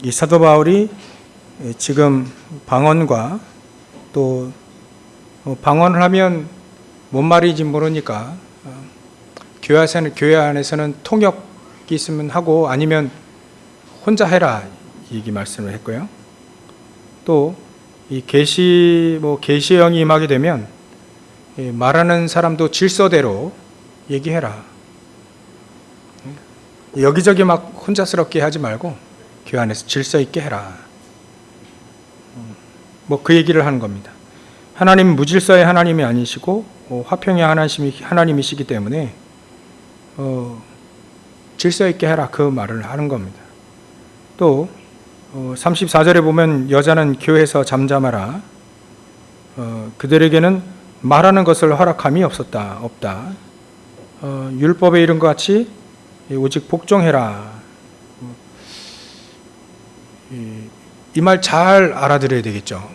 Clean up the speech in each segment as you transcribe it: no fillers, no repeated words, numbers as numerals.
이 사도 바울이 지금 방언과 또 방언을 하면 뭔 말인지 모르니까 교회 안에서는 통역이 있으면 하고 아니면 혼자 해라 이 말씀을 했고요. 또 이 계시형이 임하게 되면 말하는 사람도 질서대로 얘기해라. 여기저기 막 혼자스럽게 하지 말고 교회 안에서 질서 있게 해라. 그 얘기를 하는 겁니다. 하나님은 무질서의 하나님이 아니시고 화평의 하나님이시기 때문에 질서 있게 해라 그 말을 하는 겁니다. 또 34절에 보면 여자는 교회에서 잠잠하라. 그들에게는 말하는 것을 허락함이 없다. 율법에 이른 것 같이 오직 복종해라. 이 말 잘 알아들어야 되겠죠.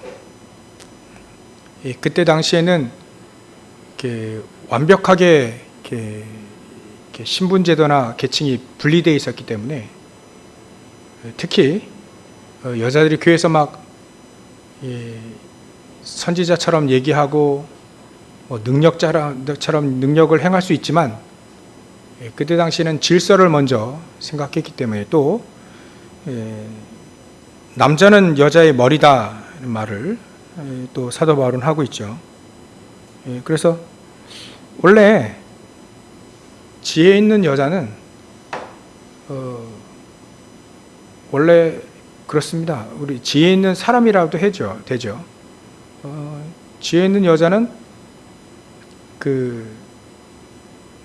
그때 당시에는 완벽하게 신분제도나 계층이 분리되어 있었기 때문에 특히 여자들이 교회에서 막 선지자처럼 얘기하고 능력자처럼 능력을 행할 수 있지만 그때 당시에는 질서를 먼저 생각했기 때문에 또 남자는 여자의 머리다 말을 또 사도 바울은 하고 있죠. 그래서 원래 지혜 있는 여자는 원래 그렇습니다. 우리 지혜 있는 사람이라도 되죠. 지혜 있는 여자는 그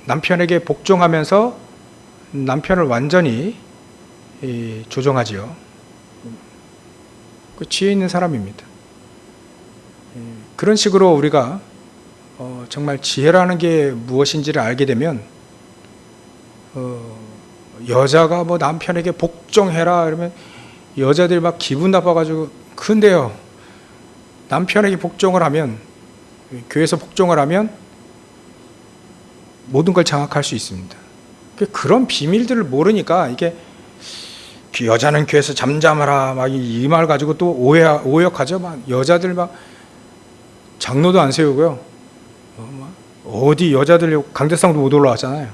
남편에게 복종하면서 남편을 완전히 조종하지요. 그 지혜 있는 사람입니다. 그런 식으로 우리가 정말 지혜라는 게 무엇인지를 알게 되면 여자가 남편에게 복종해라 그러면 여자들이 막 기분 나빠가지고 근데요 남편에게 복종을 하면 교회에서 복종을 하면 모든 걸 장악할 수 있습니다. 그런 비밀들을 모르니까 이게 여자는 교회에서 잠잠하라 막 이 말 가지고 또 오역하죠. 막 여자들 막 장로도 안 세우고요. 어디 여자들 강대상도 못 올라왔잖아요.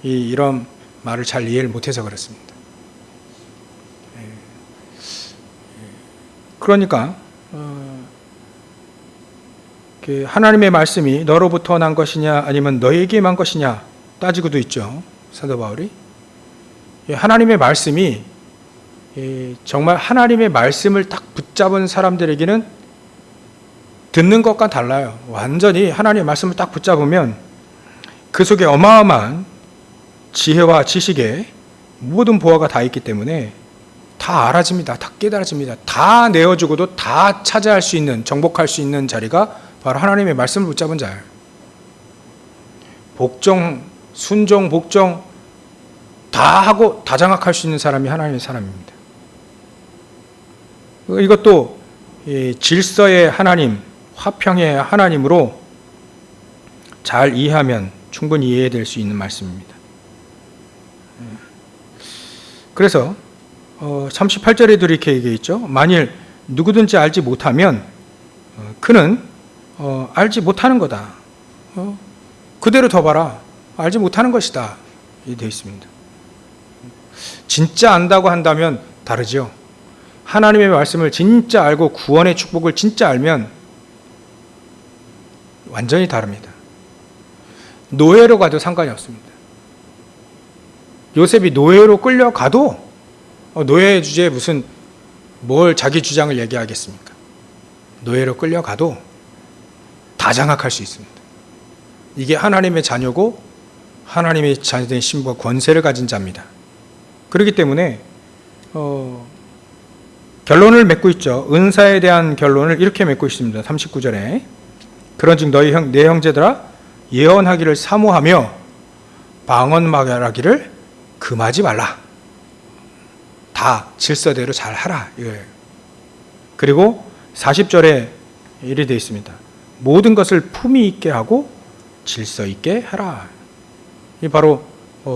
이런 말을 잘 이해를 못해서 그렇습니다. 그러니까 하나님의 말씀이 너로부터 난 것이냐 아니면 너에게만 것이냐 따지고도 있죠. 사도 바울이 하나님의 말씀이 정말 하나님의 말씀을 딱 붙잡은 사람들에게는 듣는 것과 달라요. 완전히 하나님의 말씀을 딱 붙잡으면 그 속에 어마어마한 지혜와 지식의 모든 보화가 다 있기 때문에 다 알아집니다. 다 깨달아집니다. 다 내어주고도 다 차지할 수 있는, 정복할 수 있는 자리가 바로 하나님의 말씀을 붙잡은 자예요. 복종, 순종, 복종 다 하고 다 장악할 수 있는 사람이 하나님의 사람입니다. 이것도 질서의 하나님, 화평의 하나님으로 잘 이해하면 충분히 이해될 수 있는 말씀입니다. 그래서 38절에도 이렇게 얘기해 있죠. 만일 누구든지 알지 못하면 그는 알지 못하는 거다. 그대로 둬봐라. 알지 못하는 것이다. 이렇게 되어 있습니다. 진짜 안다고 한다면 다르죠. 하나님의 말씀을 진짜 알고 구원의 축복을 진짜 알면 완전히 다릅니다. 노예로 가도 상관이 없습니다. 요셉이 노예로 끌려가도 노예 주제에 무슨 뭘 자기 주장을 얘기하겠습니까? 노예로 끌려가도 다 장악할 수 있습니다. 이게 하나님의 자녀고 하나님의 자녀된 신부와 권세를 가진 자입니다. 그렇기 때문에 결론을 맺고 있죠. 은사에 대한 결론을 이렇게 맺고 있습니다. 39절에 그런즉 내 형제들아 예언하기를 사모하며 방언 말하기를 금하지 말라. 다 질서대로 잘 하라 이거예요. 그리고 40절에 이렇게 되어 있습니다. 모든 것을 품위 있게 하고 질서 있게 하라. 이 바로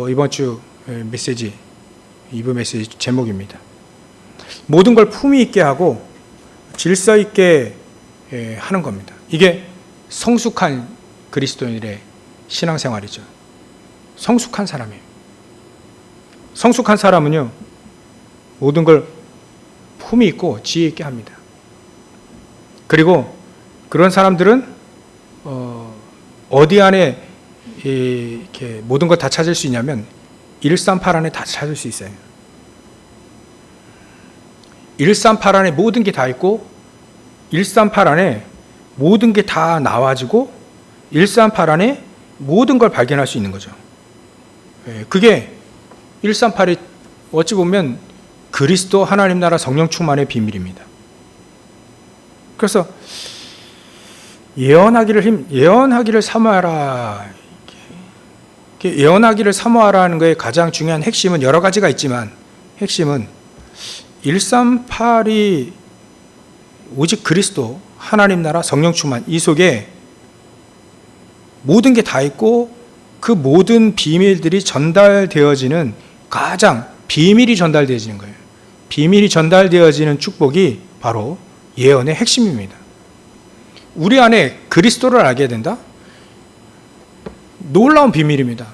이번 주 메시지 2부 메시지 제목입니다. 모든 걸 품위 있게 하고 질서 있게 하는 겁니다. 이게 성숙한 그리스도인의 신앙생활이죠. 성숙한 사람이에요. 성숙한 사람은요, 모든 걸 품위 있고 지혜 있게 합니다. 그리고 그런 사람들은 어디 안에 이렇게 모든 걸 다 찾을 수 있냐면 138 안에 다 찾을 수 있어요. 138 안에 모든 게 다 있고 138 안에 모든 게 다 나와지고 138 안에 모든 걸 발견할 수 있는 거죠. 그게 138이 어찌 보면 그리스도 하나님 나라 성령 충만의 비밀입니다. 그래서 예언하기를 사모하라. 예언하기를 사모하라는 것의 가장 중요한 핵심은 여러 가지가 있지만 핵심은 138이 오직 그리스도 하나님 나라 성령 충만 이 속에 모든 게 다 있고 그 모든 비밀들이 전달되어지는 가장 비밀이 전달되어지는 거예요. 비밀이 전달되어지는 축복이 바로 예언의 핵심입니다. 우리 안에 그리스도를 알게 된다? 놀라운 비밀입니다.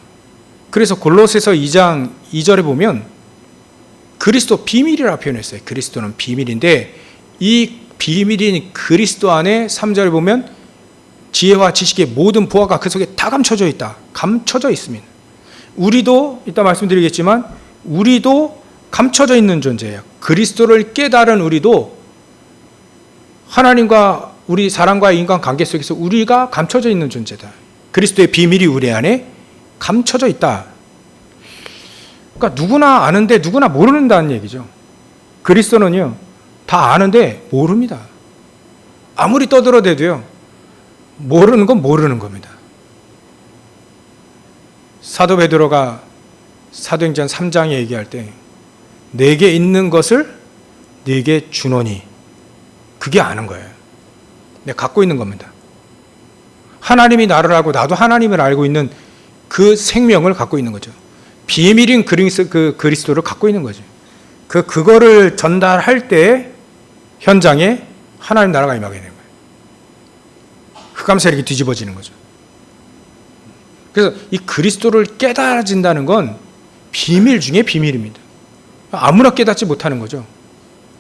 그래서 골로새서 2장 2절에 보면 그리스도 비밀이라 표현했어요. 그리스도는 비밀인데 이 비밀인 그리스도 안에 3절에 보면 지혜와 지식의 모든 보화가 그 속에 다 감춰져 있다. 감춰져 있습니다. 우리도 이따 말씀드리겠지만 우리도 감춰져 있는 존재예요. 그리스도를 깨달은 우리도 하나님과 우리 사람과의 인간관계 속에서 우리가 감춰져 있는 존재다. 그리스도의 비밀이 우리 안에 감춰져 있다. 그러니까 누구나 아는데 누구나 모른다는 얘기죠. 그리스도는요, 다 아는데 모릅니다. 아무리 떠들어대도요, 모르는 건 모르는 겁니다. 사도 베드로가 사도행전 3장에 얘기할 때 내게 있는 것을 네게 주노니 그게 아는 거예요. 내가 갖고 있는 겁니다. 하나님이 나를 알고 나도 하나님을 알고 있는 그 생명을 갖고 있는 거죠. 비밀인 그리스도를 갖고 있는 거죠. 그거를 전달할 때 현장에 하나님 나라가 임하게 되는 거예요. 흑암 세력이 뒤집어지는 거죠. 그래서 이 그리스도를 깨달아진다는 건 비밀 중에 비밀입니다. 아무나 깨닫지 못하는 거죠.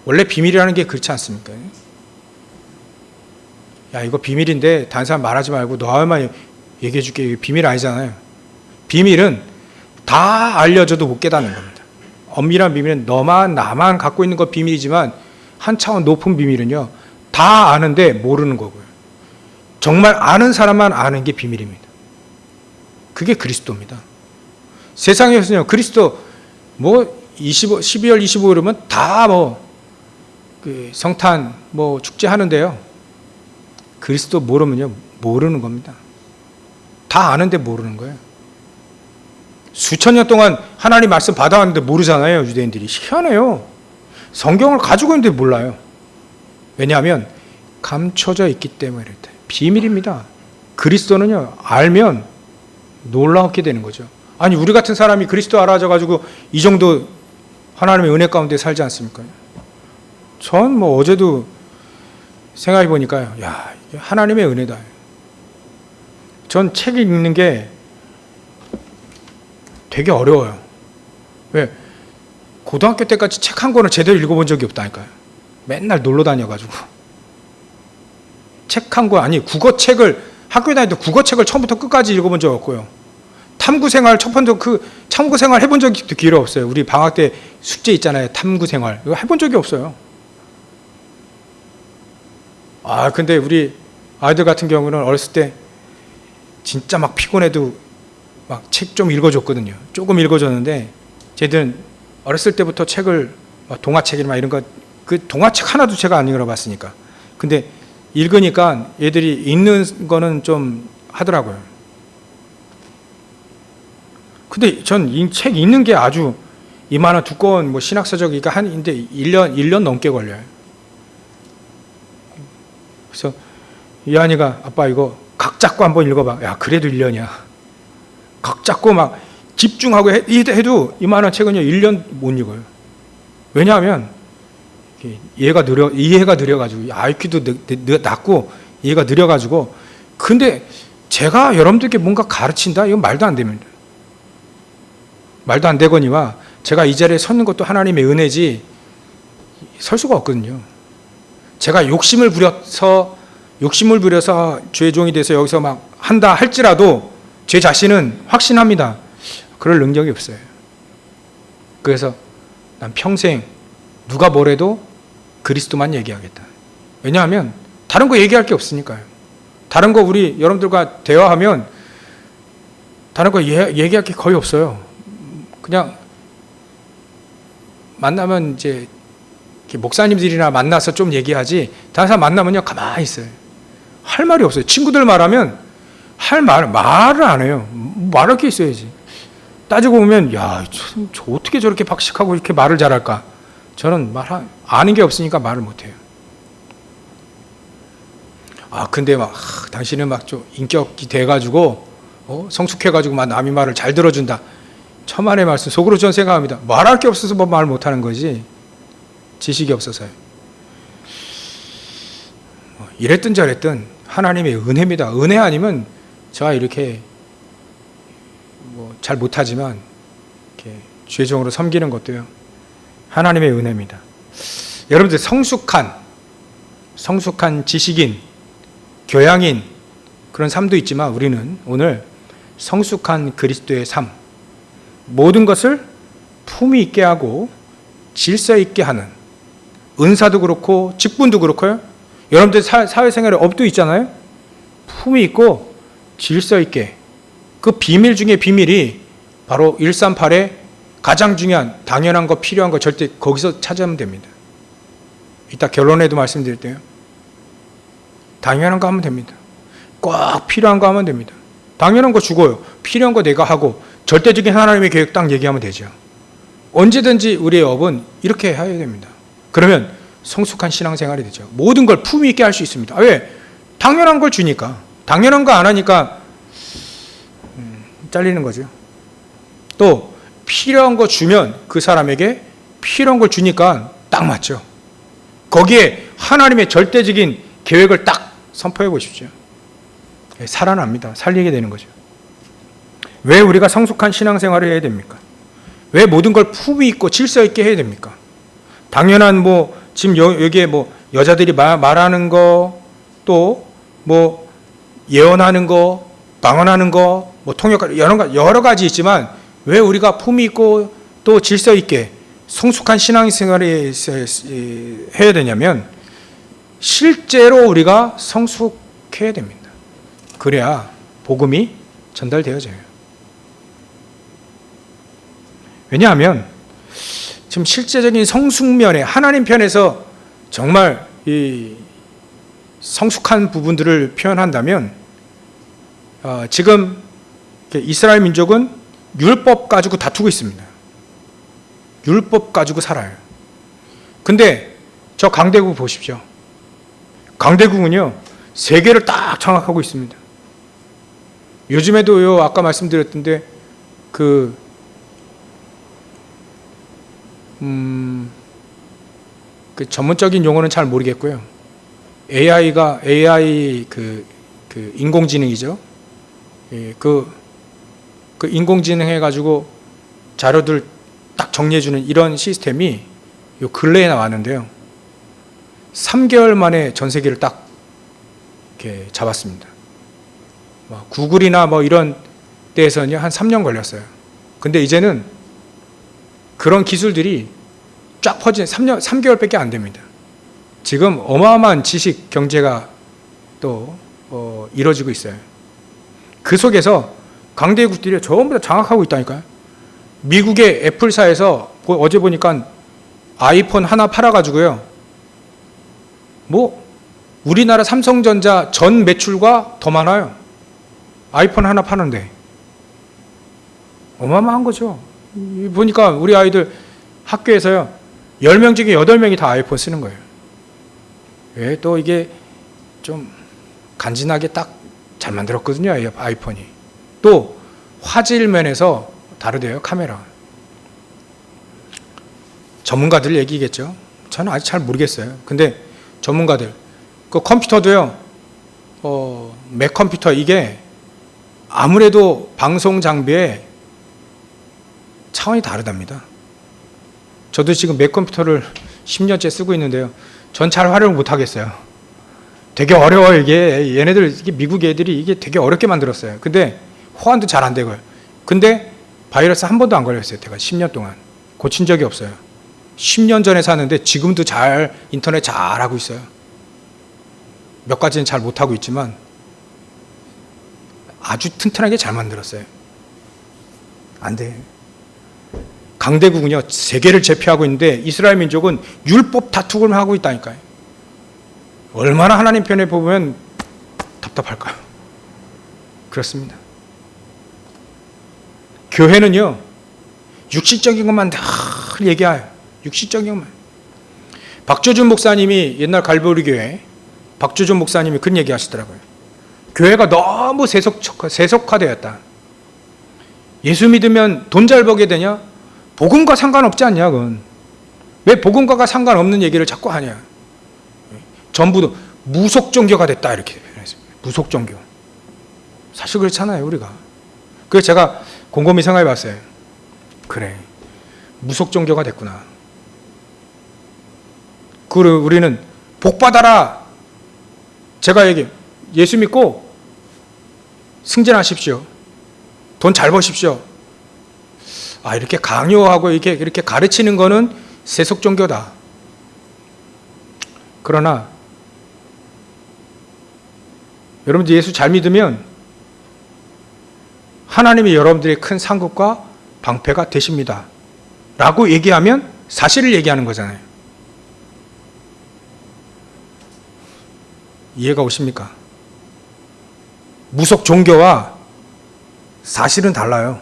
원래 비밀이라는 게 그렇지 않습니까? 야, 이거 비밀인데 다른 사람 말하지 말고 너만 얘기해 줄게. 이게 비밀 아니잖아요. 비밀은 다 알려줘도 못 깨닫는 겁니다. 엄밀한 비밀은 너만 나만 갖고 있는 거 비밀이지만 한 차원 높은 비밀은요, 다 아는데 모르는 거고요. 정말 아는 사람만 아는 게 비밀입니다. 그게 그리스도입니다. 세상에서는요, 그리스도 12월 25일 이러면 다 성탄 축제 하는데요. 그리스도 모르면요, 모르는 겁니다. 다 아는데 모르는 거예요. 수천 년 동안 하나님 말씀 받아왔는데 모르잖아요, 유대인들이. 희한해요. 성경을 가지고 있는데 몰라요. 왜냐하면 감춰져 있기 때문에 그렇다. 비밀입니다. 그리스도는요, 알면 놀랍게 되는 거죠. 아니, 우리 같은 사람이 그리스도 알아져가지고 이 정도 하나님의 은혜 가운데 살지 않습니까? 전 어제도 생각해 보니까요, 야, 하나님의 은혜다. 전 책 읽는 게 되게 어려워요. 왜? 고등학교 때까지 책 한 권을 제대로 읽어본 적이 없다니까요. 맨날 놀러 다녀가지고. 책 한 권, 아니, 학교 다닐 때 국어책을 처음부터 끝까지 읽어본 적 없고요. 탐구생활, 첫 번째 탐구생활 해본 적이 기회 없어요. 우리 방학 때 숙제 있잖아요. 탐구생활. 이거 해본 적이 없어요. 근데 우리 아이들 같은 경우는 어렸을 때 진짜 막 피곤해도 막 책 좀 읽어줬거든요. 조금 읽어줬는데, 쟤들은 어렸을 때부터 책을, 동화책이나 이런 거, 그 동화책 하나도 제가 안 읽어봤으니까. 근데 읽으니까 얘들이 읽는 거는 좀 하더라고요. 근데 전 이 책 읽는 게 아주 이만한 두꺼운 신학서적이니까 근데 1년 넘게 걸려요. 그래서 이한이가 아빠 이거 각 잡고 한번 읽어봐. 야, 그래도 1년이야. 각 잡고 막 집중하고 해도 이만한 책은요 1년 못 읽어요. 왜냐하면 이해가 느려가지고, IQ도 낮고, 이해가 느려가지고, 근데 제가 여러분들께 뭔가 가르친다? 이건 말도 안 됩니다. 말도 안 되거니와 제가 이 자리에 서는 것도 하나님의 은혜지 설 수가 없거든요. 제가 욕심을 부려서 주의 종이 돼서 여기서 막 한다 할지라도 제 자신은 확신합니다. 그럴 능력이 없어요. 그래서 난 평생 누가 뭐래도 그리스도만 얘기하겠다. 왜냐하면 다른 거 얘기할 게 없으니까요. 다른 거 우리 여러분들과 대화하면 다른 거 얘기할 게 거의 없어요. 그냥 만나면 이제 목사님들이나 만나서 좀 얘기하지, 다른 사람 만나면요 가만히 있어요. 할 말이 없어요. 친구들 말하면 말을 안 해요. 말할 게 있어야지. 따지고 보면 저 어떻게 저렇게 박식하고 이렇게 말을 잘할까? 저는 아는 게 없으니까 말을 못해요. 근데 당신은 좀 인격이 돼가지고 성숙해가지고 남이 말을 잘 들어준다. 천만의 말씀. 속으로 전 생각합니다. 말할 게 없어서 말 못하는 거지 지식이 없어서요. 이랬든 저랬든 하나님의 은혜입니다. 은혜 아니면 제가 이렇게 잘 못하지만 이렇게 주의 종으로 섬기는 것도요 하나님의 은혜입니다. 여러분들 성숙한 지식인, 교양인 그런 삶도 있지만 우리는 오늘 성숙한 그리스도의 삶, 모든 것을 품위 있게 하고 질서 있게 하는, 은사도 그렇고 직분도 그렇고요. 여러분들 사회생활에 업도 있잖아요. 품위 있고 질서 있게, 그 비밀 중에 비밀이 바로 138의 가장 중요한 당연한 거, 필요한 거 절대 거기서 찾으면 됩니다. 이따 결론에도 말씀드릴 때요. 당연한 거 하면 됩니다. 꼭 필요한 거 하면 됩니다. 당연한 거 죽어요. 필요한 거 내가 하고 절대적인 하나님의 계획 딱 얘기하면 되죠. 언제든지 우리의 업은 이렇게 해야 됩니다. 그러면 성숙한 신앙생활이 되죠. 모든 걸 품위 있게 할 수 있습니다. 왜? 당연한 걸 주니까. 당연한 거 안 하니까 잘리는 거죠. 또 필요한 거 주면 그 사람에게 필요한 걸 주니까 딱 맞죠. 거기에 하나님의 절대적인 계획을 딱 선포해 보십시오. 살아납니다. 살리게 되는 거죠. 왜 우리가 성숙한 신앙생활을 해야 됩니까? 왜 모든 걸 품위 있고 질서 있게 해야 됩니까? 당연한 지금 여기에 여자들이 말하는 거, 또 예언하는 거, 방언하는 거, 통역 여러 가지 있지만 왜 우리가 품위 있고 또 질서 있게 성숙한 신앙생활을 해야 되냐면 실제로 우리가 성숙해야 됩니다. 그래야 복음이 전달되어져요. 왜냐하면 지금 실제적인 성숙면에 하나님 편에서 정말 이 성숙한 부분들을 표현한다면 지금 이스라엘 민족은 율법 가지고 다투고 있습니다. 율법 가지고 살아요. 근데 저 강대국 보십시오. 강대국은요 세계를 딱 장악하고 있습니다. 요즘에도요 아까 말씀드렸던데 그 전문적인 용어는 잘 모르겠고요. AI 그 인공지능이죠. 그 인공지능 해가지고 자료들 딱 정리해주는 이런 시스템이 요 근래에 나왔는데요. 3개월 만에 전 세계를 딱 이렇게 잡았습니다. 구글이나 이런 데에서는 한 3년 걸렸어요. 근데 이제는 그런 기술들이 쫙 퍼진 3개월밖에 안 됩니다. 지금 어마어마한 지식 경제가 또 이루어지고 있어요. 그 속에서 강대국들이 전부 다 장악하고 있다니까요. 미국의 애플사에서 어제 보니까 아이폰 하나 팔아가지고요. 우리나라 삼성전자 전 매출과 더 많아요. 아이폰 하나 파는데. 어마어마한 거죠. 보니까 우리 아이들 학교에서요. 10명 중에 8명이 다 아이폰 쓰는 거예요. 왜? 또 이게 좀 간지나게 딱 잘 만들었거든요. 아이폰이. 또 화질 면에서 다르대요. 카메라. 전문가들 얘기겠죠. 저는 아직 잘 모르겠어요. 근데 전문가들, 그 컴퓨터도요, 맥 컴퓨터 이게 아무래도 방송 장비에 차원이 다르답니다. 저도 지금 맥 컴퓨터를 10년째 쓰고 있는데요. 전 잘 활용을 못 하겠어요. 되게 어려워요, 이게. 얘네들, 이게 미국 애들이 이게 되게 어렵게 만들었어요. 근데 호환도 잘 안 되고요. 근데 바이러스 한 번도 안 걸렸어요. 제가 10년 동안. 고친 적이 없어요. 10년 전에 샀는데 지금도 잘 인터넷 잘 하고 있어요. 몇 가지는 잘 못하고 있지만 아주 튼튼하게 잘 만들었어요. 안 돼. 강대국은요, 세계를 제패하고 있는데 이스라엘 민족은 율법 다투기를 하고 있다니까요. 얼마나 하나님 편에 보면 답답할까요? 그렇습니다. 교회는요, 육신적인 것만 다 얘기해요. 육신적인 것만. 박조준 목사님이 옛날 갈보리 교회, 박조준 목사님이 그런 얘기 하시더라고요. 교회가 너무 세속화되었다. 예수 믿으면 돈 잘 벌게 되냐? 복음과 상관없지 않냐, 그건. 왜 복음과가 상관없는 얘기를 자꾸 하냐? 전부 무속 종교가 됐다, 이렇게. 무속 종교. 사실 그렇잖아요, 우리가. 그래서 제가 곰곰이 생각해 봤어요. 그래. 무속 종교가 됐구나. 그리고 우리는 복 받아라. 제가 예수 믿고 승진하십시오. 돈 잘 버십시오. 이렇게 강요하고 이렇게 가르치는 거는 세속 종교다. 그러나 여러분들 예수 잘 믿으면 하나님이 여러분들의 큰 상급과 방패가 되십니다. 라고 얘기하면 사실을 얘기하는 거잖아요. 이해가 오십니까? 무속 종교와 사실은 달라요.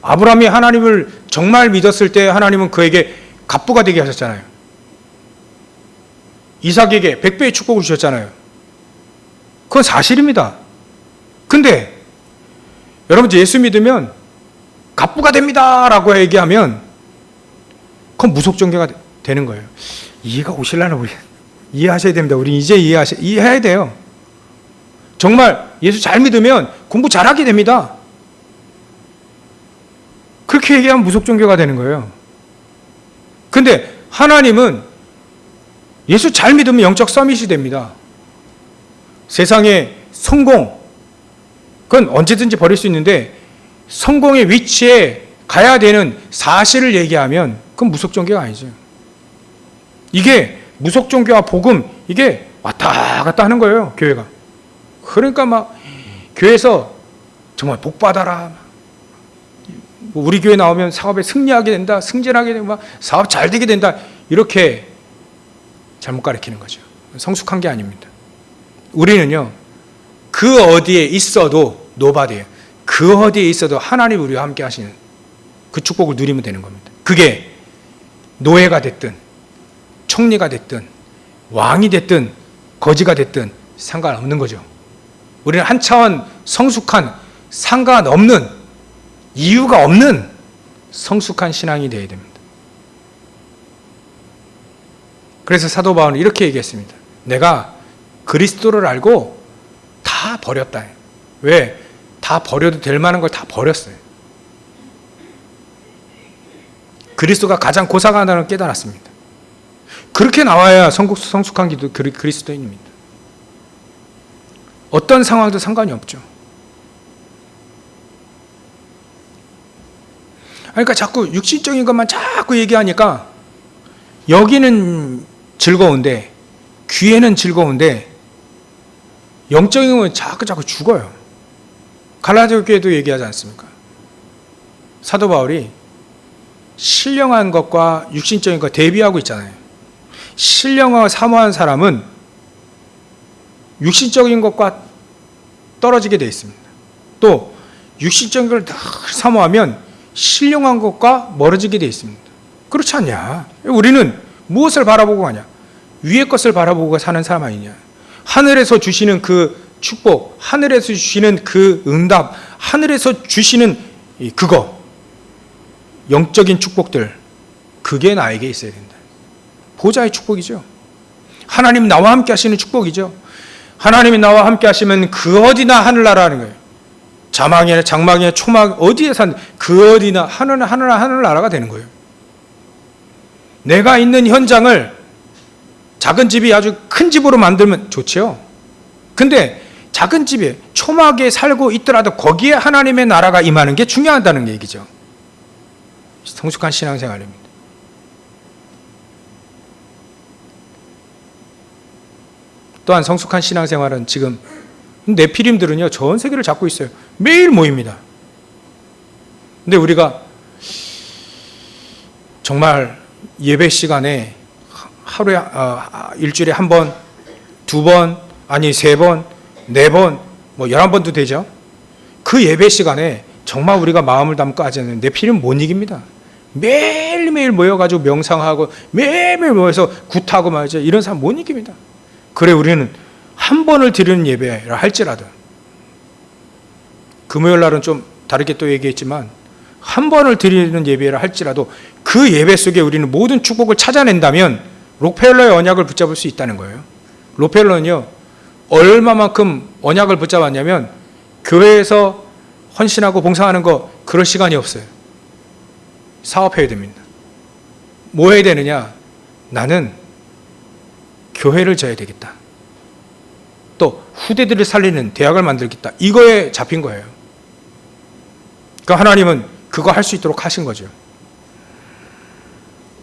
아브라함이 하나님을 정말 믿었을 때 하나님은 그에게 갑부가 되게 하셨잖아요. 이삭에게 100배의 축복을 주셨잖아요. 그건 사실입니다. 근데 여러분 예수 믿으면 갑부가 됩니다 라고 얘기하면 그건 무속 종교가 되는 거예요. 이해가 오실라나 우리 이해하셔야 됩니다. 우리 이제 이해해야 돼요. 정말 예수 잘 믿으면 공부 잘하게 됩니다. 그렇게 얘기하면 무속 종교가 되는 거예요. 근데 하나님은 예수 잘 믿으면 영적 서밋이 됩니다. 세상의 성공, 그건 언제든지 버릴 수 있는데 성공의 위치에 가야 되는 사실을 얘기하면 그건 무속 종교가 아니죠. 이게 무속 종교와 복음, 이게 왔다 갔다 하는 거예요, 교회가. 그러니까 막 교회에서 정말 복 받아라. 우리 교회 나오면 사업에 승리하게 된다, 승진하게 된다, 사업 잘 되게 된다. 이렇게 잘못 가르치는 거죠. 성숙한 게 아닙니다. 우리는요, 그 어디에 있어도 노바디예요. 그 어디에 있어도 하나님 우리와 함께 하시는 그 축복을 누리면 되는 겁니다. 그게 노예가 됐든 총리가 됐든 왕이 됐든 거지가 됐든 상관없는 거죠. 우리는 한 차원 성숙한, 상관없는, 이유가 없는 성숙한 신앙이 되어야 됩니다. 그래서 사도 바울은 이렇게 얘기했습니다. 내가 그리스도를 알고 다 버렸다. 왜? 다 버려도 될 만한 걸 다 버렸어요. 그리스도가 가장 고상하다는 걸 깨달았습니다. 그렇게 나와야 성숙한 기도 그리스도인입니다. 어떤 상황도 상관이 없죠. 그러니까 자꾸 육신적인 것만 자꾸 얘기하니까 여기는 즐거운데 귀에는 즐거운데 영적인 건 자꾸 죽어요. 갈라디아 교회도 얘기하지 않습니까? 사도 바울이 신령한 것과 육신적인 것 대비하고 있잖아요. 신령하고 사모한 사람은 육신적인 것과 떨어지게 되어 있습니다. 또 육신적인 걸 늘 사모하면 신령한 것과 멀어지게 되어 있습니다. 그렇지 않냐? 우리는 무엇을 바라보고 가냐? 위의 것을 바라보고 사는 사람 아니냐? 하늘에서 주시는 그 축복, 하늘에서 주시는 그 응답, 하늘에서 주시는 그거, 영적인 축복들, 그게 나에게 있어야 된다. 보좌의 축복이죠. 하나님 나와 함께 하시는 축복이죠. 하나님이 나와 함께 하시면 그 어디나 하늘나라는 거예요. 자망이나 장막이나 초막 어디에 산 그 어디나 하늘나라가 되는 거예요. 내가 있는 현장을 작은 집이 아주 큰 집으로 만들면 좋죠. 근데 작은 집에 초막에 살고 있더라도 거기에 하나님의 나라가 임하는 게 중요하다는 얘기죠. 성숙한 신앙생활입니다. 또한 성숙한 신앙생활은 지금 네피림들은요 전 세계를 잡고 있어요. 매일 모입니다. 근데 우리가 정말 예배 시간에 하루에 일주일에 한 번, 두 번, 아니 3번, 4번, 뭐 11번도 되죠. 그 예배 시간에 정말 우리가 마음을 담고 하지 않으면 네피림 못 이깁니다. 매일매일 모여가지고 명상하고 매일매일 모여서 굿하고 말이죠. 이런 사람 못 이깁니다. 그래 우리는 한 번을 드리는 예배라 할지라도 금요일 날은 좀 다르게 또 얘기했지만 한 번을 드리는 예배라 할지라도 그 예배 속에 우리는 모든 축복을 찾아낸다면 록펠러의 언약을 붙잡을 수 있다는 거예요. 록펠러는요 얼마만큼 언약을 붙잡았냐면 교회에서 헌신하고 봉사하는 거 그럴 시간이 없어요. 사업해야 됩니다. 뭐 해야 되느냐? 나는 교회를 져야 되겠다. 또 후대들을 살리는 대학을 만들겠다. 이거에 잡힌 거예요. 그러니까 하나님은 그거 할 수 있도록 하신 거죠.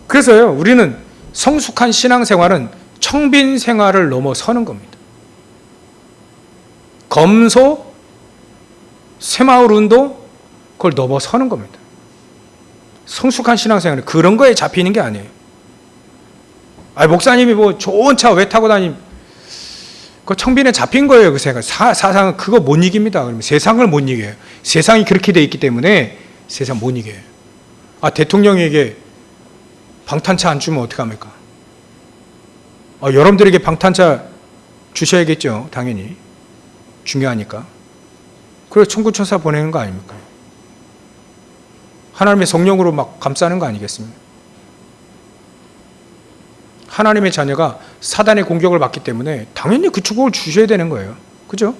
그래서요 우리는 성숙한 신앙생활은 청빈 생활을 넘어서는 겁니다. 검소, 새마을 운동 그걸 넘어서는 겁니다. 성숙한 신앙생활은 그런 거에 잡히는 게 아니에요. 목사님이 뭐 좋은 차 왜 타고 다님? 그 청빈에 잡힌 거예요. 그 생각. 사상은 그거 못 이깁니다. 그러면 세상을 못 이겨요. 세상이 그렇게 돼 있기 때문에 세상 못 이겨요. 대통령에게 방탄차 안 주면 어떡합니까? 여러분들에게 방탄차 주셔야겠죠. 당연히. 중요하니까. 그래서 천군천사 보내는 거 아닙니까? 하나님의 성령으로 막 감싸는 거 아니겠습니까? 하나님의 자녀가 사단의 공격을 받기 때문에 당연히 그 축복을 주셔야 되는 거예요. 그죠?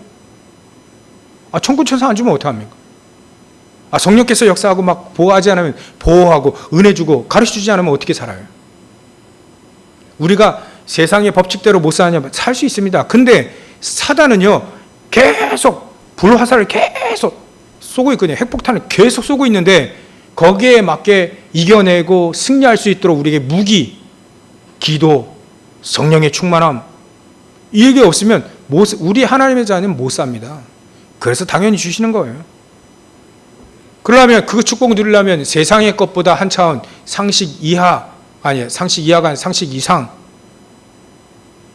천군천사 안 주면 어떡합니까? 성령께서 역사하고 막 보호하지 않으면 보호하고 은혜 주고 가르쳐주지 않으면 어떻게 살아요? 우리가 세상의 법칙대로 못 사냐면 살 수 있습니다. 근데 사단은요 계속 불화살을 계속 쏘고 있거든요. 핵폭탄을 계속 쏘고 있는데 거기에 맞게 이겨내고 승리할 수 있도록 우리에게 무기, 기도, 성령의 충만함 이게 없으면 우리 하나님의 자녀는 못 삽니다. 그래서 당연히 주시는 거예요. 그러려면 그 축복 누리려면 세상의 것보다 한 차원 상식 이하가 아니라 상식 이상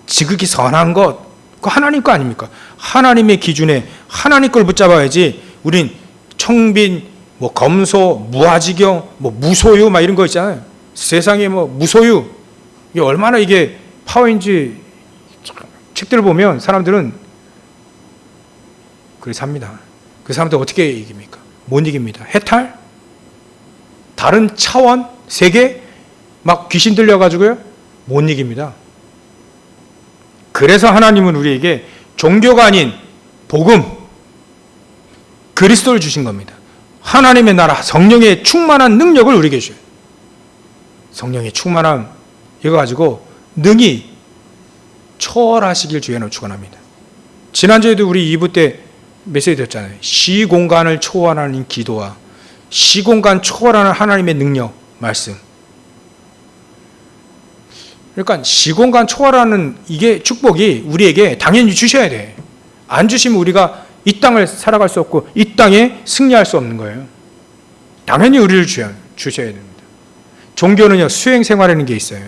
지극히 선한 것 그 하나님 거 아닙니까? 하나님의 기준에 하나님 걸 붙잡아야지 우린 청빈, 검소, 무아지경, 무소유 막 이런 거 있잖아요. 세상에 무소유 이게 얼마나 이게 파워인지 책들을 보면 사람들은 그렇게 삽니다. 그 사람들 어떻게 이깁니까? 못 이깁니다. 해탈? 다른 차원? 세계? 막 귀신 들려가지고요? 못 이깁니다. 그래서 하나님은 우리에게 종교가 아닌 복음, 그리스도를 주신 겁니다. 하나님의 나라, 성령의 충만한 능력을 우리에게 주셔요. 성령의 충만함, 이거 가지고 능히 초월하시길 주의 이름으로 축원합니다. 지난주에도 우리 2부 때 메시지 드렸잖아요. 시공간을 초월하는 기도와 시공간 초월하는 하나님의 능력, 말씀. 그러니까 시공간 초월하는 이게 축복이 우리에게 당연히 주셔야 돼. 안 주시면 우리가 이 땅을 살아갈 수 없고 이 땅에 승리할 수 없는 거예요. 당연히 우리를 주셔야 됩니다. 종교는요 수행 생활이라는 게 있어요.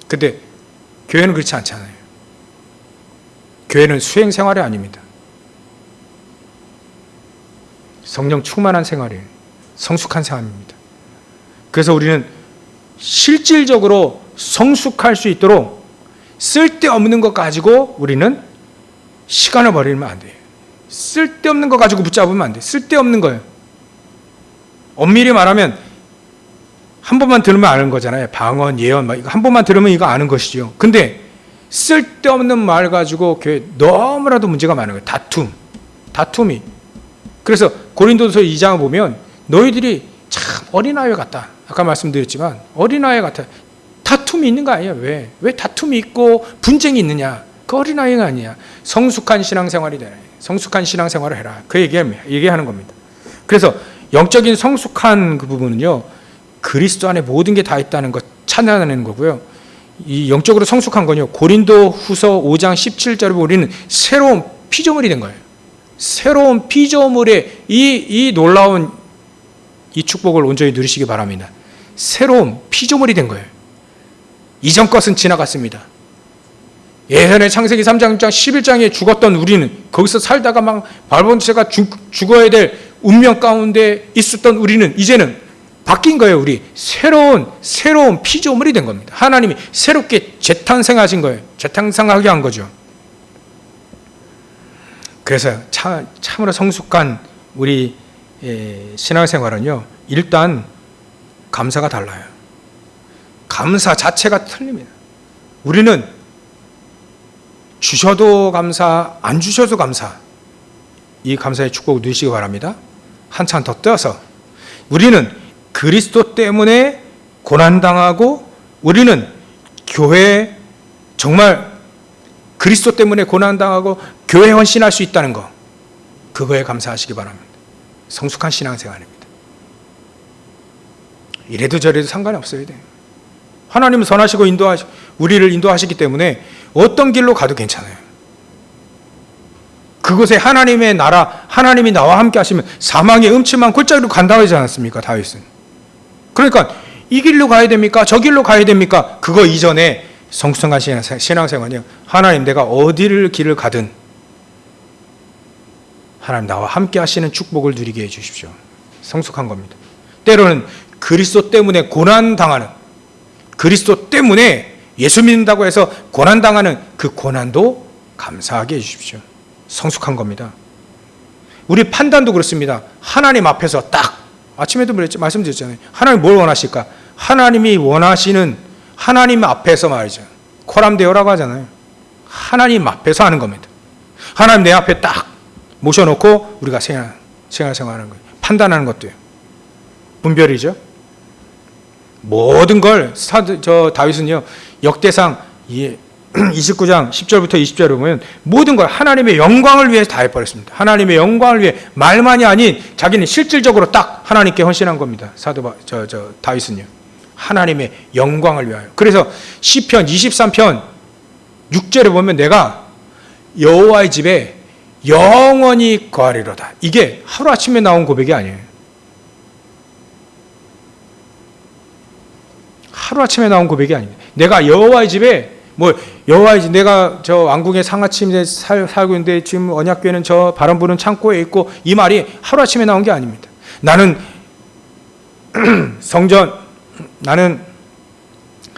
근데 교회는 그렇지 않잖아요. 교회는 수행 생활이 아닙니다. 성령 충만한 생활이에요. 성숙한 생활입니다. 그래서 우리는 실질적으로 성숙할 수 있도록 쓸데없는 것 가지고 우리는 시간을 버리면 안 돼요. 쓸데없는 것 가지고 붙잡으면 안 돼요. 쓸데없는 거예요. 엄밀히 말하면 한 번만 들으면 아는 거잖아요. 방언, 예언, 막 이거 한 번만 들으면 이거 아는 것이죠. 근데 쓸데없는 말 가지고 교회 너무나도 문제가 많은 거예요. 다툼이. 그래서 고린도서 2장을 보면 너희들이 참 어린아이 같다. 아까 말씀드렸지만 어린아이 같아. 다툼이 있는 거 아니야? 왜 다툼이 있고 분쟁이 있느냐? 그 어린아이가 아니야. 성숙한 신앙생활이 되네. 성숙한 신앙생활을 해라. 그 얘기하는 겁니다. 그래서 영적인 성숙한 그 부분은요, 그리스도 안에 모든 게 다 있다는 것 찾아내는 거고요. 이 영적으로 성숙한 건요, 고린도 후서 5장 17절에 우리는 새로운 피조물이 된 거예요. 새로운 피조물의 이 놀라운 이 축복을 온전히 누리시기 바랍니다. 새로운 피조물이 된 거예요. 이전 것은 지나갔습니다. 예전에 창세기 3장 11장에 죽었던 우리는, 거기서 살다가 막 발본체가 죽어야 될 운명 가운데 있었던 우리는 이제는 바뀐 거예요. 우리 새로운 피조물이 된 겁니다. 하나님이 새롭게 재탄생하신 거예요. 재탄생하게 한 거죠. 그래서 참으로 성숙한 우리 신앙생활은요, 일단 감사가 달라요. 감사 자체가 틀립니다. 우리는 주셔도 감사, 안 주셔도 감사, 이 감사의 축복을 누리시기 바랍니다. 한참 더 떠서 우리는 그리스도 때문에 고난당하고, 우리는 교회에 정말 그리스도 때문에 고난당하고 교회에 헌신할 수 있다는 것, 그거에 감사하시기 바랍니다. 성숙한 신앙생활입니다. 이래도 저래도 상관이 없어야 돼요. 하나님은 선하시고 우리를 인도하시기 때문에 어떤 길로 가도 괜찮아요. 그곳에 하나님의 나라, 하나님이 나와 함께 하시면 사망의 음침한 골짜기로 간다고 하지 않았습니까? 다윗은. 그러니까 이 길로 가야 됩니까? 저 길로 가야 됩니까? 그거 이전에 성숙한 신앙생활이요, 하나님 내가 어디를 길을 가든 하나님 나와 함께 하시는 축복을 누리게 해주십시오. 성숙한 겁니다. 때로는 그리스도 때문에 고난당하는, 그리스도 때문에 예수 믿는다고 해서 고난당하는 그 고난도 감사하게 해주십시오. 성숙한 겁니다. 우리 판단도 그렇습니다. 하나님 앞에서 딱, 아침에도 말씀드렸잖아요. 하나님 뭘 원하실까? 하나님이 원하시는 하나님 앞에서 말이죠. 코람데오라고 하잖아요. 하나님 앞에서 하는 겁니다. 하나님 내 앞에 딱 모셔놓고 우리가 생활하는 거예요. 판단하는 것도요. 분별이죠. 모든 걸 다윗은요, 역대상 29장 10절부터 20절을 보면 모든 걸 하나님의 영광을 위해서 다 해버렸습니다. 하나님의 영광을 위해, 말만이 아닌 자기는 실질적으로 딱 하나님께 헌신한 겁니다. 다윗은요, 하나님의 영광을 위하여. 그래서 시편 23편 6절에 보면 내가 여호와의 집에 영원히 거하리로다. 이게 하루아침에 나온 고백이 아니에요. 하루아침에 나온 고백이 아닙니다. 내가 여호와의 집에, 여호와의 집, 내가 저 왕궁의 상하침에 살고 있는데 지금 언약궤는 저 바람 부는 창고에 있고, 이 말이 하루아침에 나온 게 아닙니다. 나는 나는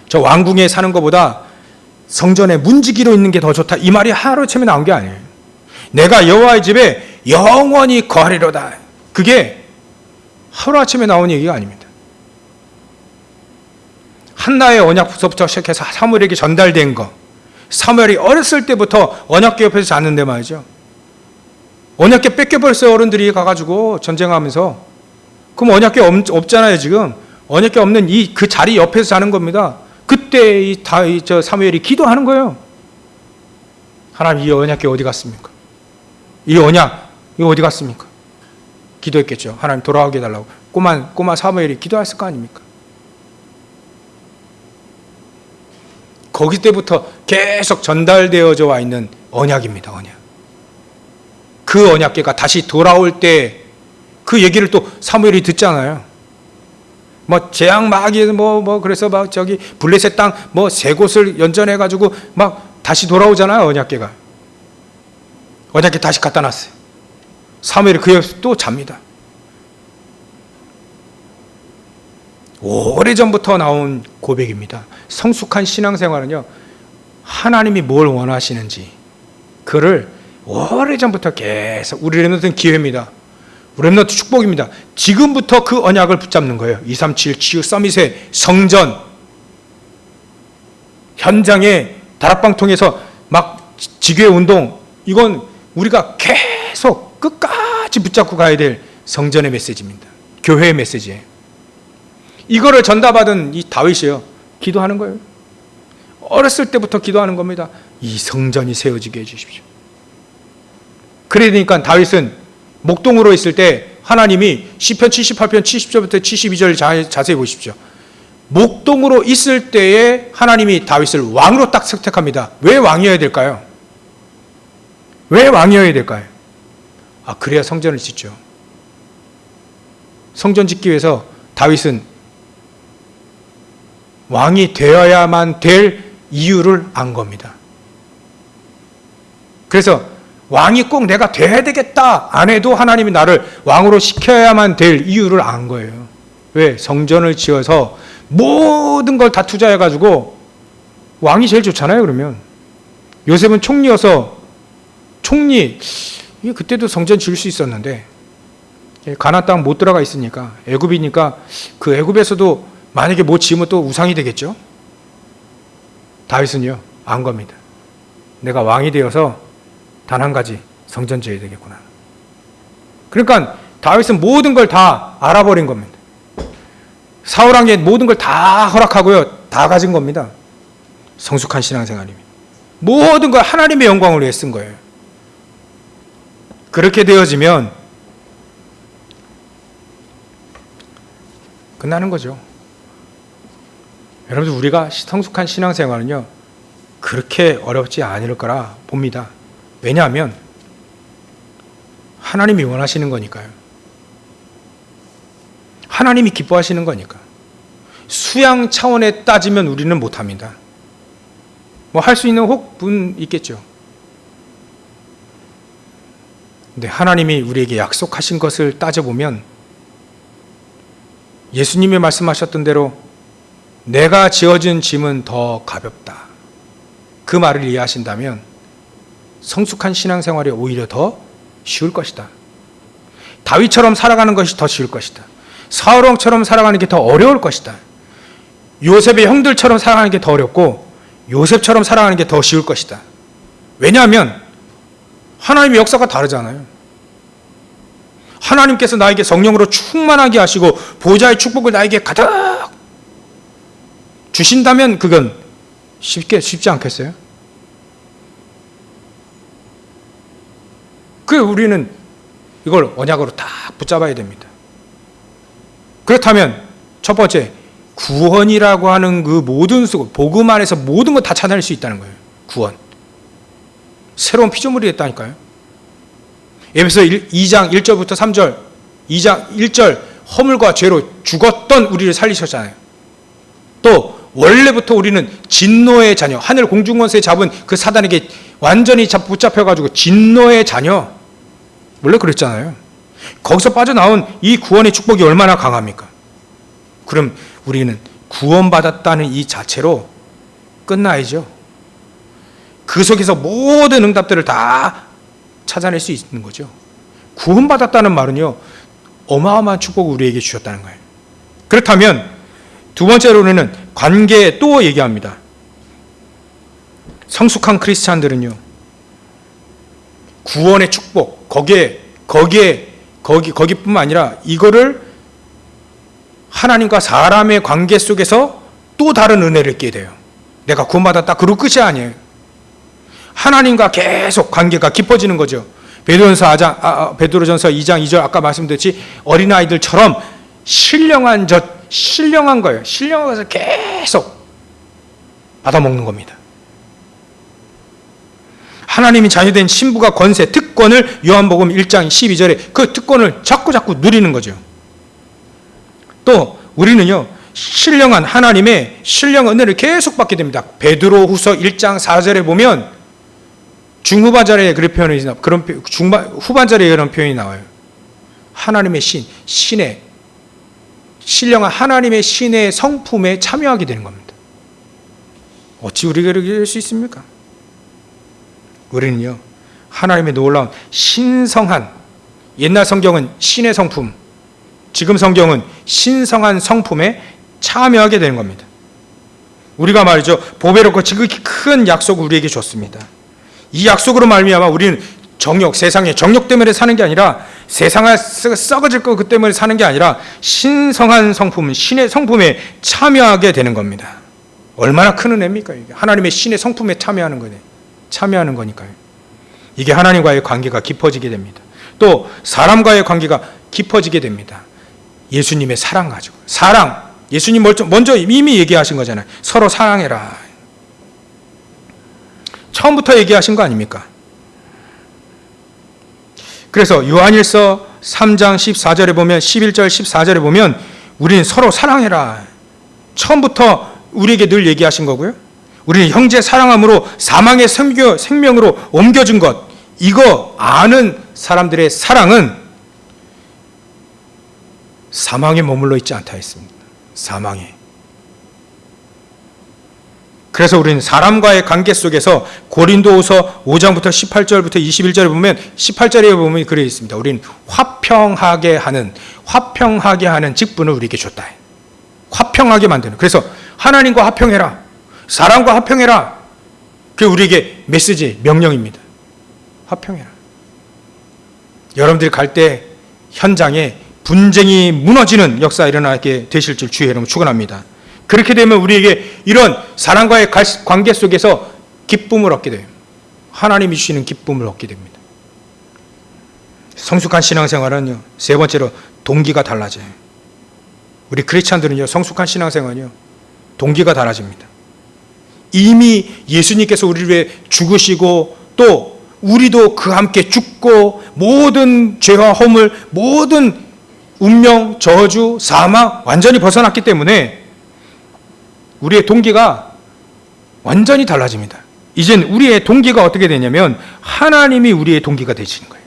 저 왕궁에 사는 것보다 성전에 문지기로 있는 게 더 좋다. 이 말이 하루아침에 나온 게 아니에요. 내가 여호와의 집에 영원히 거하리로다. 그게 하루아침에 나온 얘기가 아닙니다. 한나의 언약서부터 시작해서 사무엘에게 전달된 거, 사무엘이 어렸을 때부터 언약궤 옆에서 잤는데 말이죠. 언약궤 뺏겨버렸어요. 어른들이 가가지고 전쟁하면서. 그럼 언약궤 없잖아요. 지금 언약궤 없는 그 자리 옆에서 자는 겁니다. 그때 사무엘이 기도하는 거예요. 하나님, 이 언약궤 어디 갔습니까? 이 언약 이거 어디 갔습니까? 기도했겠죠. 하나님 돌아오게 해달라고. 꼬마 사무엘이 기도했을 거 아닙니까? 거기 때부터 계속 전달되어져 와 있는 언약입니다. 언약. 그 언약궤가 다시 돌아올 때 그 얘기를 또 사무엘이 듣잖아요. 재앙 막이 그래서 블레셋 땅 세 곳을 연전해 가지고 다시 돌아오잖아요. 언약궤가. 언약궤 다시 갖다 놨어요. 사무엘이 그 옆에서 또 잡니다. 오래전부터 나온 고백입니다. 성숙한 신앙생활은요, 하나님이 뭘 원하시는지 그를 오래전부터 계속, 우리는 기회입니다. 렘넌트 축복입니다. 지금부터 그 언약을 붙잡는 거예요. 237 치유 서밋의 성전 현장에 다락방 통해서 막 지교회 운동, 이건 우리가 계속 끝까지 붙잡고 가야 될 성전의 메시지입니다. 교회의 메시지예요. 이거를 전달받은 이 다윗이요, 기도하는 거예요. 어렸을 때부터 기도하는 겁니다. 이 성전이 세워지게 해주십시오. 그러니까 다윗은 목동으로 있을 때 하나님이 시편 78편 70절부터 72절 자세히 보십시오. 목동으로 있을 때에 하나님이 다윗을 왕으로 딱 선택합니다. 왜 왕이어야 될까요? 왜 왕이어야 될까요? 그래야 성전을 짓죠. 성전 짓기 위해서 다윗은 왕이 되어야만 될 이유를 안 겁니다. 그래서 왕이 꼭 내가 돼야 되겠다 안 해도 하나님이 나를 왕으로 시켜야만 될 이유를 안 거예요. 왜? 성전을 지어서 모든 걸 다 투자해가지고 왕이 제일 좋잖아요. 그러면 요셉은 총리여서 이게 그때도 성전 지을 수 있었는데 가나안 땅 못 들어가 있으니까 애굽이니까 그 애굽에서도 만약에 못 지으면 또 우상이 되겠죠. 다윗은요 안 겁니다. 내가 왕이 되어서 단 한 가지 성전 지어야 되겠구나. 그러니까 다윗은 모든 걸 다 알아버린 겁니다. 사울 왕에 모든 걸 다 허락하고요, 다 가진 겁니다. 성숙한 신앙생활입니다. 모든 걸 하나님의 영광을 위해 쓴 거예요. 그렇게 되어지면 끝나는 거죠. 여러분들, 우리가 성숙한 신앙생활은요 그렇게 어렵지 않을 거라 봅니다. 왜냐하면 하나님이 원하시는 거니까요. 하나님이 기뻐하시는 거니까. 수양 차원에 따지면 우리는 못합니다. 뭐 할 수 있는 분 있겠죠. 근데 하나님이 우리에게 약속하신 것을 따져보면 예수님이 말씀하셨던 대로 내가 지어진 짐은 더 가볍다, 그 말을 이해하신다면 성숙한 신앙생활이 오히려 더 쉬울 것이다. 다윗처럼 살아가는 것이 더 쉬울 것이다. 사울 왕처럼 살아가는 게 더 어려울 것이다. 요셉의 형들처럼 살아가는 게 더 어렵고 요셉처럼 살아가는 게 더 쉬울 것이다. 왜냐하면 하나님의 역사가 다르잖아요. 하나님께서 나에게 성령으로 충만하게 하시고 보좌의 축복을 나에게 가득 주신다면 그건 쉽지 않겠어요? 우리는 이걸 언약으로 다 붙잡아야 됩니다. 그렇다면 첫 번째, 구원이라고 하는 그 모든 복음 안에서 모든 걸 다 찾아낼 수 있다는 거예요. 구원. 새로운 피조물이 됐다니까요. 에베소 2장 1절부터 3절, 2장 1절 허물과 죄로 죽었던 우리를 살리셨잖아요. 또 원래부터 우리는 진노의 자녀, 하늘 공중권세 잡은 그 사단에게 완전히 붙잡혀가지고 진노의 자녀, 원래 그랬잖아요. 거기서 빠져나온 이 구원의 축복이 얼마나 강합니까? 그럼 우리는 구원받았다는 이 자체로 끝나야죠. 그 속에서 모든 응답들을 다 찾아낼 수 있는 거죠. 구원받았다는 말은요 어마어마한 축복을 우리에게 주셨다는 거예요. 그렇다면 두 번째로는 관계에 또 얘기합니다. 성숙한 크리스찬들은요 구원의 축복, 거기뿐만 아니라 이거를 하나님과 사람의 관계 속에서 또 다른 은혜를 얻게 돼요. 내가 구원받았다, 그리고 끝이 아니에요. 하나님과 계속 관계가 깊어지는 거죠. 베드로전서 2장 2절 아까 말씀드렸지, 어린아이들처럼 신령한 거예요. 신령한 것을 계속 받아먹는 겁니다. 하나님이 자녀된 신부가 권세, 특권을 요한복음 1장 12절에 그 특권을 자꾸 누리는 거죠. 또 우리는요 신령한 하나님의 신령 은혜를 계속 받게 됩니다. 베드로후서 1장 4절에 보면 중후반절에 후반절에 그런 표현이 나와요. 하나님의 신의 신령한 하나님의 신의 성품에 참여하게 되는 겁니다. 어찌 우리가 이렇게 될 수 있습니까? 우리는요 하나님의 놀라운 신성한 옛날 성경은 신의 성품, 지금 성경은 신성한 성품에 참여하게 되는 겁니다. 우리가 말이죠, 보배롭고 지극히 큰 약속을 우리에게 줬습니다. 이 약속으로 말미암아 우리는 정욕, 세상의 정욕 때문에 사는 게 아니라, 세상에 썩어질 거 그 때문에 사는 게 아니라 신성한 성품, 신의 성품에 참여하게 되는 겁니다. 얼마나 큰 은혜입니까? 이게 하나님의 신의 성품에 참여하는 거니까요. 이게 하나님과의 관계가 깊어지게 됩니다. 또 사람과의 관계가 깊어지게 됩니다. 예수님의 사랑 가지고, 사랑, 예수님 먼저 이미 얘기하신 거잖아요. 서로 사랑해라. 처음부터 얘기하신 거 아닙니까? 그래서 요한일서 3장 14절에 보면, 11절 14절에 보면 우리는 서로 사랑해라. 처음부터 우리에게 늘 얘기하신 거고요. 우리는 형제 사랑함으로 사망의 생명으로 옮겨준 것, 이거 아는 사람들의 사랑은 사망에 머물러 있지 않다 했습니다. 사망에. 그래서 우리는 사람과의 관계 속에서 고린도후서 5장부터 18절부터 21절에 보면, 18절에 보면 그래 있습니다. 우리는 화평하게 하는 직분을 우리에게 줬다. 화평하게 만드는. 그래서 하나님과 화평해라, 사람과 화평해라. 그게 우리에게 메시지, 명령입니다. 화평해라. 여러분들이 갈 때 현장에 분쟁이 무너지는 역사 일어나게 되실 줄 주의 이름으로 축원합니다. 그렇게 되면 우리에게 이런 사람과의 관계 속에서 기쁨을 얻게 돼요. 하나님이 주시는 기쁨을 얻게 됩니다. 성숙한 신앙생활은요, 세 번째로 동기가 달라져요. 우리 크리스찬들은요, 성숙한 신앙생활은요, 동기가 달라집니다. 이미 예수님께서 우리를 위해 죽으시고, 또 우리도 그와 함께 죽고, 모든 죄와 허물, 모든 운명, 저주, 사망 완전히 벗어났기 때문에 우리의 동기가 완전히 달라집니다. 이젠 우리의 동기가 어떻게 되냐면, 하나님이 우리의 동기가 되시는 거예요.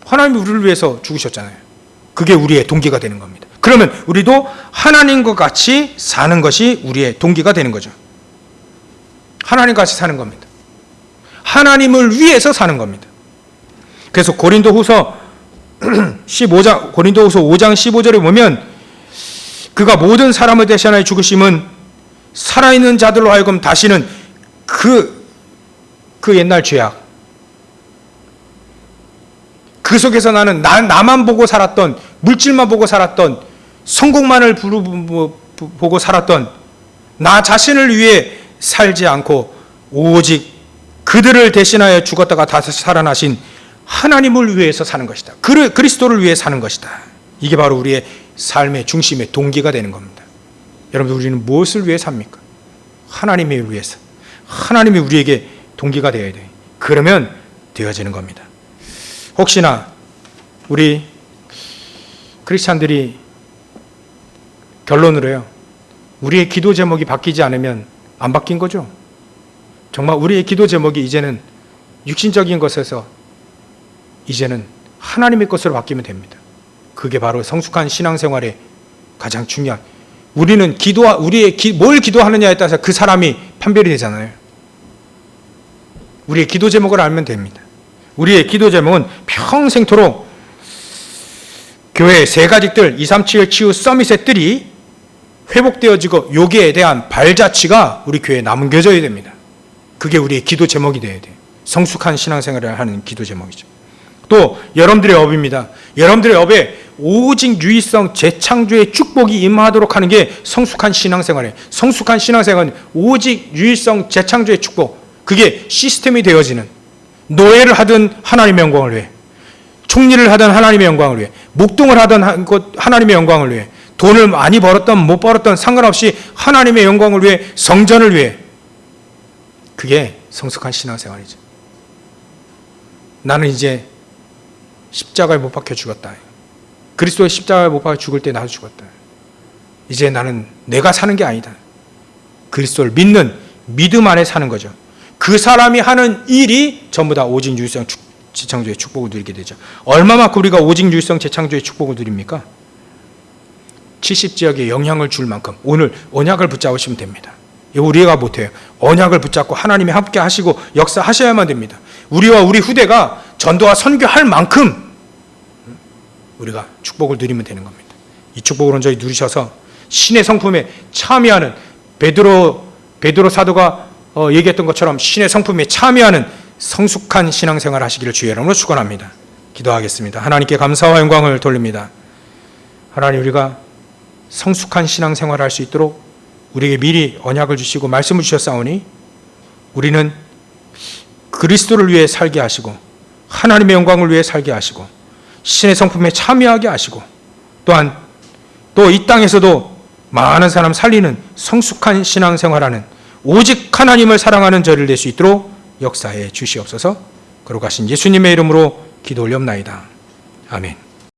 하나님이 우리를 위해서 죽으셨잖아요. 그게 우리의 동기가 되는 겁니다. 그러면 우리도 하나님과 같이 사는 것이 우리의 동기가 되는 거죠. 하나님과 같이 사는 겁니다. 하나님을 위해서 사는 겁니다. 그래서 고린도후서 5장 15절에 보면, 그가 모든 사람을 대신하여 죽으심은 살아있는 자들로 하여금 다시는 그 옛날 죄악, 그 속에서 나는 나만 보고 살았던, 물질만 보고 살았던, 성공만을 보고 살았던 나 자신을 위해 살지 않고 오직 그들을 대신하여 죽었다가 다시 살아나신 하나님을 위해서 사는 것이다. 그리스도를 위해 사는 것이다. 이게 바로 우리의 삶의 중심의 동기가 되는 겁니다. 여러분, 우리는 무엇을 위해 삽니까? 하나님을 위해서. 하나님이 우리에게 동기가 되어야 돼요. 그러면 되어지는 겁니다. 혹시나 우리 크리스찬들이 결론으로요, 우리의 기도 제목이 바뀌지 않으면 안 바뀐 거죠. 정말 우리의 기도 제목이 이제는 육신적인 것에서 이제는 하나님의 것으로 바뀌면 됩니다. 그게 바로 성숙한 신앙생활의 가장 중요한, 우리는 뭘 기도하느냐에 따라서 그 사람이 판별이 되잖아요. 우리의 기도 제목을 알면 됩니다. 우리의 기도 제목은 평생토록 교회 세 가지들 237 치유 서밋의 뜰이 회복되어지고, 여기에 대한 발자취가 우리 교회에 남겨져야 됩니다. 그게 우리의 기도 제목이 되어야 돼요. 성숙한 신앙생활을 하는 기도 제목이죠. 또 여러분들의 업입니다. 여러분들의 업에 오직 유의성 재창조의 축복이 임하도록 하는 게 성숙한 신앙생활이에요. 성숙한 신앙생활은 오직 유의성 재창조의 축복, 그게 시스템이 되어지는, 노예를 하든 하나님의 영광을 위해, 총리를 하든 하나님의 영광을 위해, 목동을 하든 하나님의 영광을 위해, 돈을 많이 벌었던 못 벌었던 상관없이 하나님의 영광을 위해, 성전을 위해, 그게 성숙한 신앙생활이죠. 나는 이제 십자가에 못 박혀 죽었다. 그리스도의 십자가에 못 박혀 죽을 때 나도 죽었다. 이제 나는 내가 사는 게 아니다. 그리스도를 믿는 믿음 안에 사는 거죠. 그 사람이 하는 일이 전부 다 오직 유일성 재창조의 축복을 누리게 되죠. 얼마만큼 우리가 오직 유일성 재창조의 축복을 누립니까? 70지역에 영향을 줄 만큼 오늘 언약을 붙잡으시면 됩니다. 이거 우리가 못해요. 언약을 붙잡고 하나님이 함께 하시고 역사하셔야만 됩니다. 우리와 우리 후대가 전도와 선교할 만큼 우리가 축복을 누리면 되는 겁니다. 이 축복을 온전히 누리셔서 신의 성품에 참여하는 베드로 사도가 얘기했던 것처럼 신의 성품에 참여하는 성숙한 신앙생활 하시기를 주의 이름으로 축원합니다. 기도하겠습니다. 하나님께 감사와 영광을 돌립니다. 하나님, 우리가 성숙한 신앙생활을 할 수 있도록 우리에게 미리 언약을 주시고 말씀을 주셨사오니 우리는 그리스도를 위해 살게 하시고 하나님의 영광을 위해 살게 하시고 신의 성품에 참여하게 하시고 또한 또 이 땅에서도 많은 사람 살리는 성숙한 신앙생활하는 오직 하나님을 사랑하는 저를 낼 수 있도록 역사해 주시옵소서. 거룩하신 예수님의 이름으로 기도 올렵나이다. 아멘.